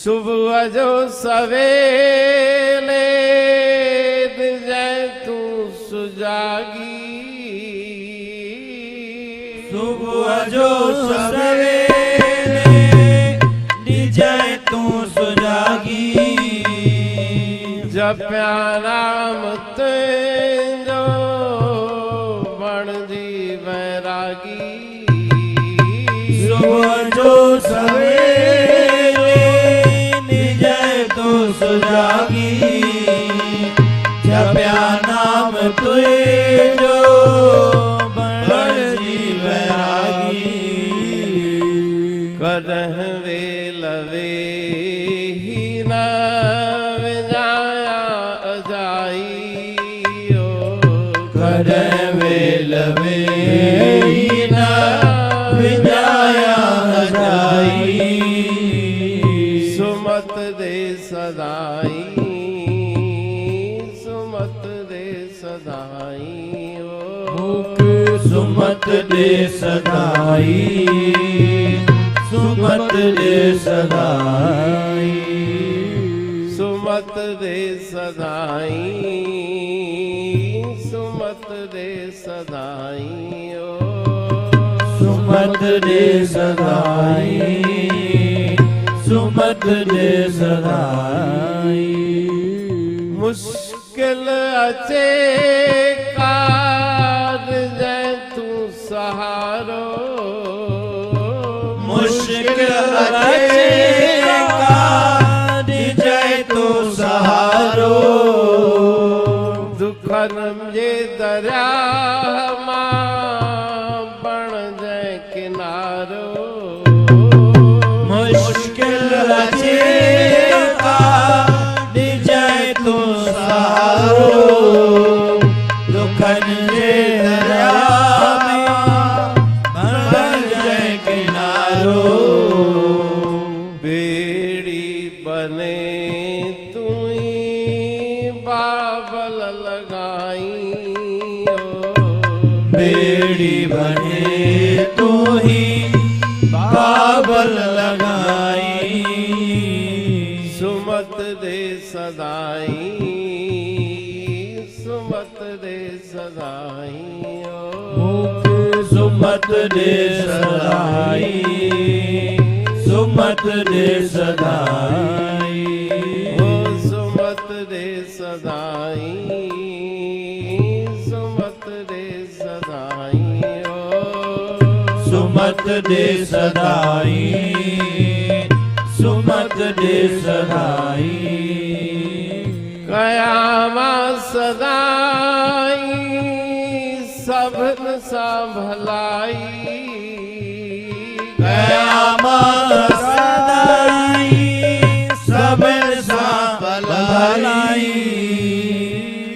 सुबह जो सवेले जय तू सुजागी, सुबह जो सवेरे जय तू सुजागी, जप्या नाम तेजो बण जी वैरागी। सुबह जो सवेरे जय तू सुजागी, जप्या नाम तेजो बण जी वैरागी। करह वेलवे ही न विजाया अजाई, करह वेलवे ही न विजाया अजाई, सुमत दे सदाई, सुमत दे सदाई। सुमत दे सदाई, सुमत दे सदाई, सुमत दे सदाई, सुमत दे सदाई। सुमत दे सदाई, सुमत दे सदाई। मुश्किल अचे कार जय तू सहारो, मुश्किल अचे कार जय तू सहारो, दुखन जे दरिया मां बण जय किनारो। मुश्किल अचे कार जय तू सहारो, दुखन जे दरिया बण जय किनारो। बेड़ी बने तुई बाबल लगाई, बेड़ी बने तू ही बाबल लगाई, सुमत दे सदाई, सुमत दे सदाई। सुमत दे सदाई, सुमत दे सदाई। सुमत दे सदाई, सुमत दे सदाई। सुमत दे सदाई, सुमत दे सदाई। कयामा सदाई सबन सा भलाई, कयामा सदाई सबन सा भलाई।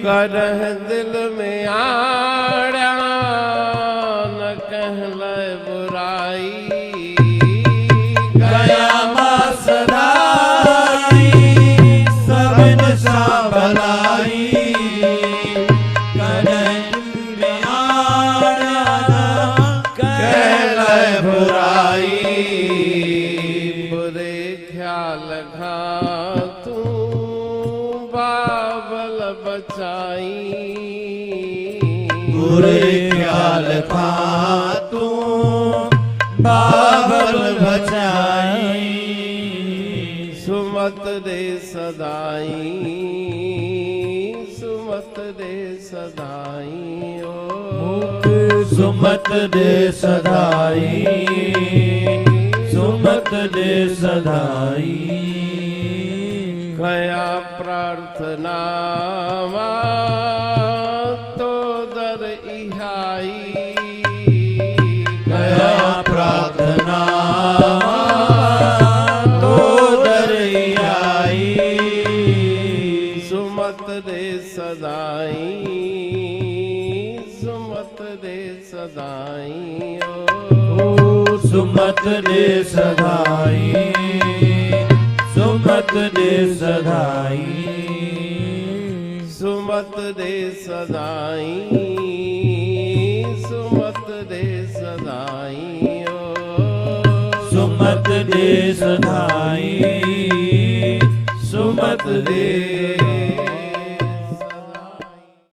करह दिल में आड़ा न कहले बुराई, कयामा सदाई सबन सा भलाई। करह दिल में आड़ा न कहले बुराई। बुरे ख्याल खा तू बाबल बचाई, बुरे ख्याल खा तू बाबल बचाई। सुमत दे सदाई, सुमत दे सदाई। सुमत दे सदाई, सुमत दे सदाई। कया प्रार्थना तो दर इहाई, कया प्रार्थना तो दरियाई। सुमत दे सदाई, सुमत दे सदाई। सुमत दे सदाई, सुमत दे सदाई। सुमत दे सदाई, सुमत दे सदाई। सुमत दे सदाई, सुमत दे